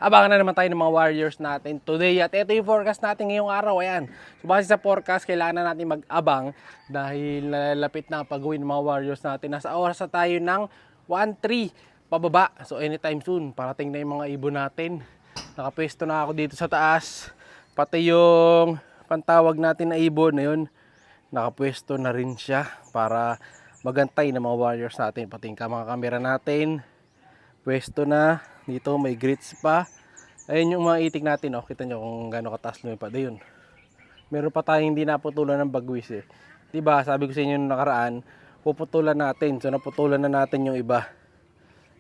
Abangan na naman tayo ng mga Warriors natin today. At ito yung forecast natin ngayong araw. Ayan. So base sa forecast, kailangan na natin mag-abang dahil nalalapit na pag-uwi ng mga Warriors natin. Nasa oras na tayo ng 1-3 pababa. So anytime soon, parating na yung mga ibon natin. Nakapwesto na ako dito sa taas. Pati yung pantawag natin na ibon na yun, nakapwesto na rin siya para magantay ng mga Warriors natin. Pati yung mga kamera natin, pwesto na. Dito may grits pa. Ayun yung mga itik natin, oh. Kita nyo kung gaano kataas lumipad. Ayun. Meron pa tayong hindi naputulan ng bagwis eh. Diba, sabi ko sa inyo nung nakaraan, puputulan natin. So naputulan na natin yung iba.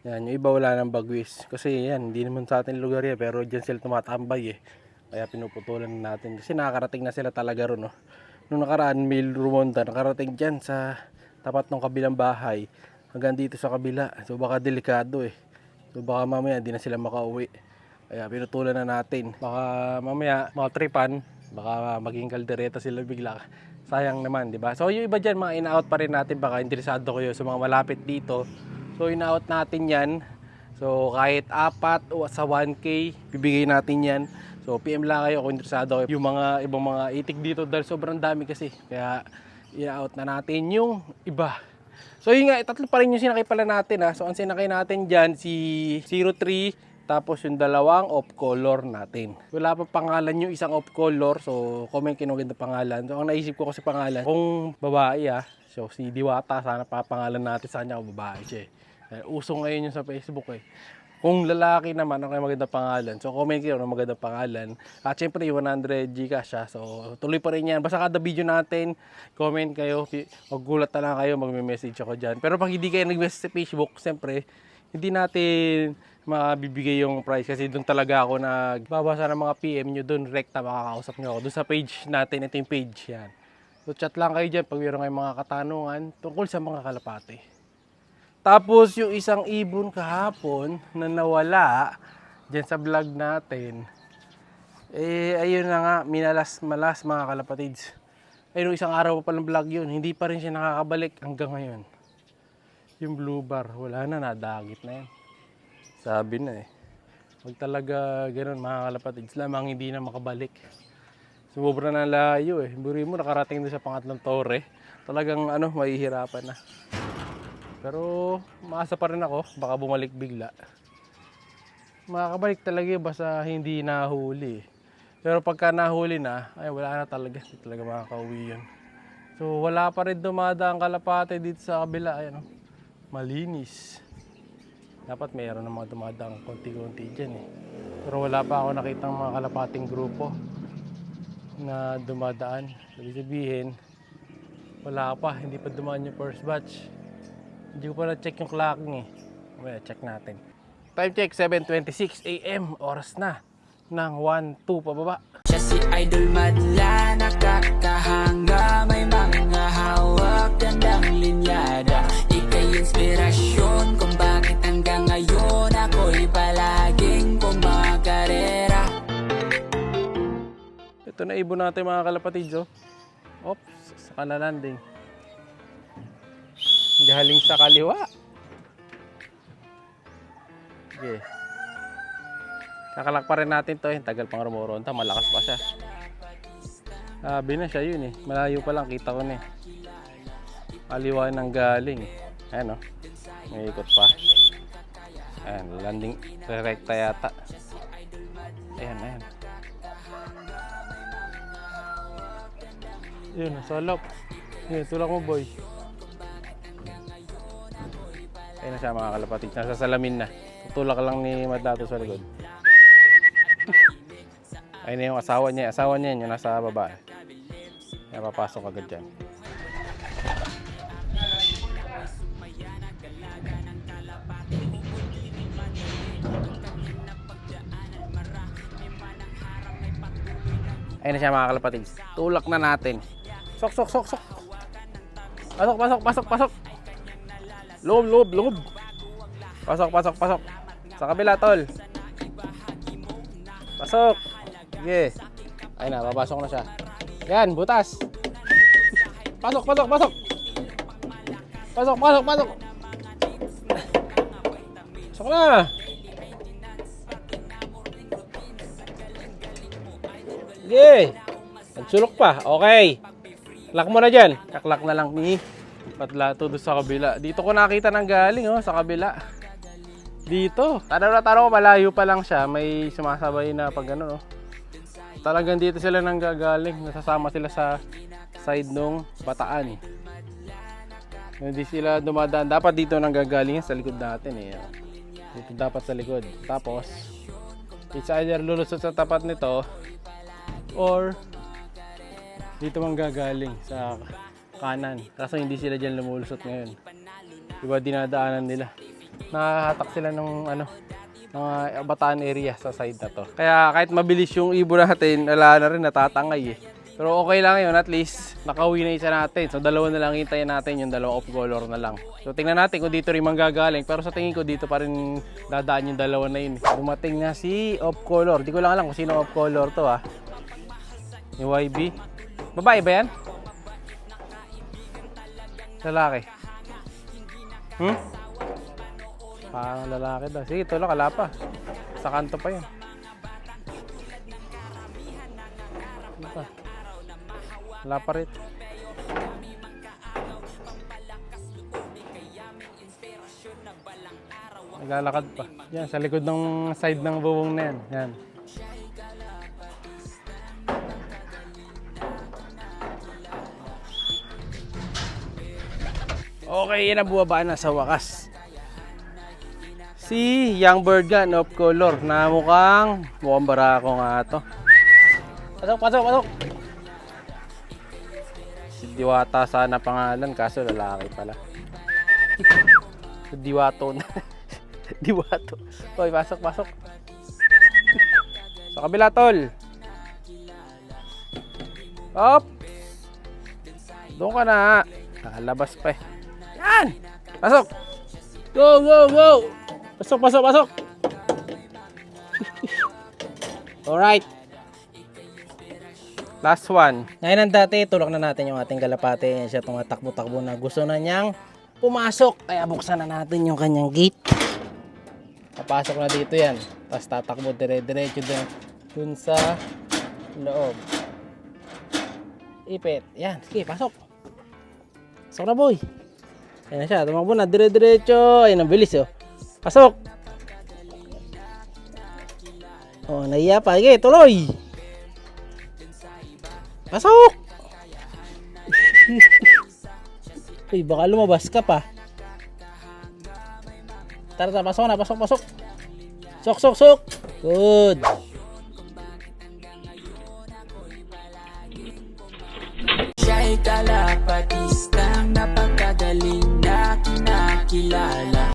Yan, yung iba wala ng bagwis. Kasi yan, hindi naman sa atin lugar yan. Pero dyan sila tumatambay eh. Kaya pinuputulan natin. Kasi nakakarating na sila talaga ron, oh. Nung nakaraan, may rumonda. Nakarating dyan sa tapat ng kabilang bahay. Hanggang dito sa kabila. So baka delikado eh. So baka mamaya di na sila makauwi. Kaya pinutulan na natin. Baka mamaya tripan, baka maging kaldereta sila bigla. Sayang naman, di ba? So yung iba dyan, mga in-out pa rin natin. Baka interesado kayo sa mga malapit dito. So in-out natin yan. So kahit 4 o sa 1K, bibigay natin yan. So PM lang kayo kung interesado kayo. Yung mga ibang mga itik dito dahil sobrang dami kasi. Kaya in-out na natin yung iba. So yun nga, tatlo pa rin yung sinakay pala natin ha. So ang sinakay natin dyan, si 03, tapos yung dalawang off color natin. Wala pa pangalan yung isang off color, so comment kung maganda pangalan. So ang naisip ko kasi pangalan, kung babae ha, so si Diwata, sana papangalan natin sa kanya kung babae siya eh. Uso ngayon yung sa Facebook eh. Kung lalaki naman, ang maganda pangalan. So comment kayo ng maganda pangalan. At syempre 100 Gcash siya. So tuloy pa rin yan. Basta kada video natin, comment kayo. Maggulat na lang kayo, magme-message ako dyan. Pero pag hindi kayo nag-message sa Facebook, syempre, hindi natin mabibigay yung price. Kasi doon talaga ako nagbabasa ng mga PM nyo doon. Rekta makakausap nyo ako. Doon sa page natin, ito yung page yan. So chat lang kayo dyan pag mayroon kayong mga katanungan tungkol sa mga kalapate. Tapos yung isang ibon kahapon na nawala dyan sa vlog natin, eh ayun na nga, minalas-malas mga kalapatids. Ayun, isang araw pa palang vlog yun, hindi pa rin siya nakakabalik hanggang ngayon. Yung blue bar, wala na, nadagit na yan. Sabi na eh. Huwag talaga ganun mga kalapatids, lamang hindi na makabalik. Sumubra na layo eh. Buri mo, nakarating doon sa pangatlong tore. Talagang mahihirapan na. Pero maasa pa rin ako, baka bumalik bigla. Makakabalik talaga basta hindi nahuli. Pero pagka nahuli na, ay wala na talaga, hindi talaga makakauwi yun. So wala pa rin dumadaang kalapate dito sa kabila, ayan, malinis. Dapat mayroon ng mga dumadaang konti-konti dyan eh. Pero wala pa ako nakitang mga kalapating grupo na dumadaan. Ibig sabihin, wala pa, hindi pa dumaan yung first batch. Hindi ko pa na-check yung clocking eh. Well, check natin. Time check, 7:26 AM. Oras na ng 1-2 pababa. Siya si Idol Madla, nakakahanga. May mga hawak, gandang linyada. Ika'y inspirasyon kung bakit hanggang ngayon ako'y palaging kumakarera. Ito na ibon natin mga kalapatids, oh. Oops, sa landing. Galing sa kaliwa. Okay. Kakalak pa rin natin to eh. Tagal pang rumuronta. Malakas pa siya. Sabi na siya yun eh. Malayo pa lang. Kita ko na eh. Kaliwa nang galing. Ayan oh. May ikot pa. Ayan. Landing. Rekta yata. Ayan. Ayan. Yun. Nasa loob. Yun. Tulak mo boy. Ayun na siya mga kalapatid, nasa salamin na. Tutulak lang ni Madlato sa likod. Ayun na yung asawa niya yun, yung nasa baba. Kaya papasok agad dyan. Ayun na siya mga kalapatid, tulak na natin. Sok. Pasok. Loob. Pasok. Sa kabila, tol. Pasok. Sige. Ayun na, papasok na siya. Yan, butas. Pasok. Pasok na. Sige. Nagsulok pa. Okay. Lock mo na dyan. Kaklak na lang ni Patlato doon sa kabila. Dito ko nakita ng galing, oh, sa kabila. Dito. Tanaw ko, malayo pa lang siya. May sumasabay na pag ano, oh. Talagang dito sila nang gagaling. Nasasama sila sa side nung bataan. Hindi sila dumadaan. Dapat dito nang gagaling sa likod natin, eh. Dito dapat sa likod. Tapos, it's either lulusot sa tapat nito or dito mang gagaling sa kanan. Kaso hindi sila dyan lumulusot ngayon. Diba dinadaanan nila. Nakahatak sila ng ano, mga bataan area sa side na to. Kaya kahit mabilis yung ibon natin, wala na rin, natatangay eh. Pero okay lang yun, at least nakauwi na isa natin. So dalawa na lang hintayin natin, yung dalawa off color na lang. So tingnan natin kung dito rin manggagaling. Pero sa tingin ko dito pa rin dadaan yung dalawa na yun. Dumating na si off color. Di ko lang alam kung sino off color to, ha. Yung YB. Babae ba yan? Lalaki. Parang lalaki daw. Sige, tulak, wala pa. Sa kanto pa yun. Ano pa? Wala pa rin. Naglalakad pa. Yan, sa likod ng side ng bubong na yan. Yan. Okay, yan ang bumaba na sa wakas. Si young bird gun of color na mukhang barako nga to. Pasok. Si Diwata sana pangalan, kaso lalaki pala. Diwato na. Diwato. Hoy, pasok. Sa kabila, tol. Op. Doon ka na. Lalabas pa eh. Yan! Pasok! Go! Pasok! Alright. Last one. Ngayon ang dati, tulak na natin yung ating kalapate. Yan siya tumatakbo-takbo na gusto na niyang pumasok. Kaya buksan na natin yung kanyang gate. Papasok na dito yan. Tapos tatakbo dire-diretso dun sa loob. Ipit. Yan. Sige, pasok. Pasok na, boy. Ayan na siya. Tumakbo na. Dire-diretso. Ayan, ang bilis, oh. Pasok. Oh, nahiya pa. Sige, tuloy. Pasok! Uy, baka lumabas ka pa. Tara, pasok na. Pasok. Sok. Good. Siya'y kala